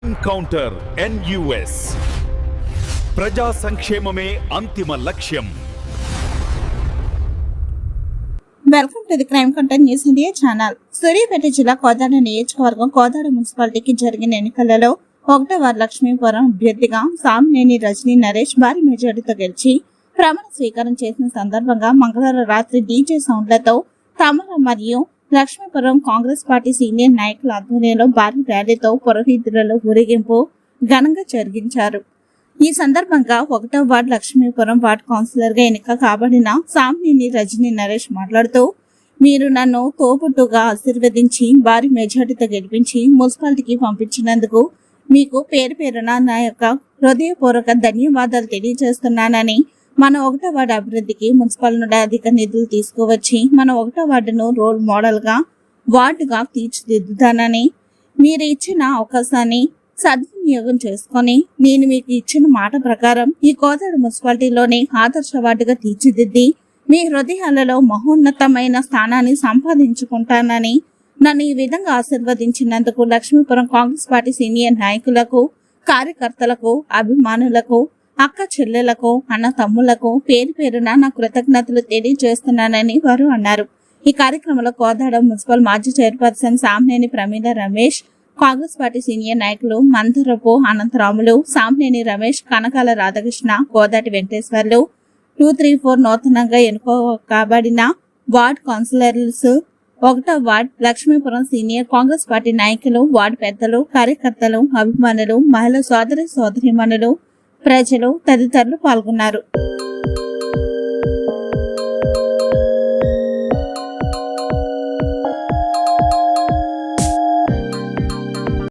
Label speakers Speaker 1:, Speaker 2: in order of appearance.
Speaker 1: Encounter NUS ప్రజా సంక్షేమమే అంతిమ లక్ష్యం.
Speaker 2: Welcome to the crime content news India channel. Suryapet జిల్లా కోదాడ నియోజకవర్గం కోదాడ మున్సిపాలిటీకి జరిగిన ఎన్నికలలో 1వ వార్డు లక్ష్మీపురం అభ్యర్థిగా సామినేని రజనీ నరేష్ భారీ మెజారిటీతో గెలిచి ప్రమాణ స్వీకారం చేసిన సందర్భంగా మంగళవారం రాత్రి డీజే సౌండ్లతో తమర మరియు లక్ష్మీపురం కాంగ్రెస్ పార్టీ సీనియర్ నాయకుల ఆధ్వర్యంలో భారీ ర్యాలీతో పురవీధులలో ఊరేగింపు ఘనంగా జరిగించారు. ఈ సందర్భంగా 1వ వార్డు లక్ష్మీపురం వార్డు కౌన్సిలర్ గా ఎన్నిక కాబడిన సామినేని రజనీ నరేష్ మాట్లాడుతూ, మీరు నన్ను తోబుట్టుగా ఆశీర్వదించి భారీ మెజార్టీతో గెలిపించి మున్సిపాలిటీకి పంపించినందుకు మీకు పేరు పేరున నా యొక్క హృదయపూర్వక ధన్యవాదాలు తెలియజేస్తున్నానని, మన 1వ వార్డు అభివృద్ధికి మున్సిపల్ నుండి అధిక నిధులు తీసుకువచ్చి మన 1వ వార్డును రోల్ మోడల్ గా వార్డుగా తీర్చిదిద్దుతానని, మీరు ఇచ్చిన అవకాశాన్ని సద్వినియోగం చేసుకుని నేను మీకు ఇచ్చిన మాట ప్రకారం ఈ కోదాడ మున్సిపాలిటీలోని ఆదర్శ వార్డుగా తీర్చిదిద్ది మీ హృదయాలలో మహోన్నతమైన స్థానాన్ని సంపాదించుకుంటానని, నన్ను ఈ విధంగా ఆశీర్వదించినందుకు లక్ష్మీపురం కాంగ్రెస్ పార్టీ సీనియర్ నాయకులకు, కార్యకర్తలకు, అభిమానులకు, అక్క చెల్లెలకు, అన్న తమ్ములకు పేరు పేరున నా కృతజ్ఞతలు తెలియజేస్తున్నానని వారు అన్నారు. ఈ కార్యక్రమంలో కోదాడ మున్సిపల్ మాజీ chairperson Samineni Pramila Ramesh, Congress party senior నాయకులు మందరపు అనంతరాములు, సామినేని రమేష్, కనకాల రాధాకృష్ణ, కోదాటి వెంకటేశ్వర్లు, 234 నూతనంగా ఎన్నుకోబడిన వార్డ్ కౌన్సిలర్స్, 1వ ward Lakshmipuram senior Congress party నాయకులు, వార్డు పెద్దలు, కార్యకర్తలు, అభిమానులు, మహిళా సోదరీమణులు, ప్రజలు తదితరులు పాల్గొన్నారు.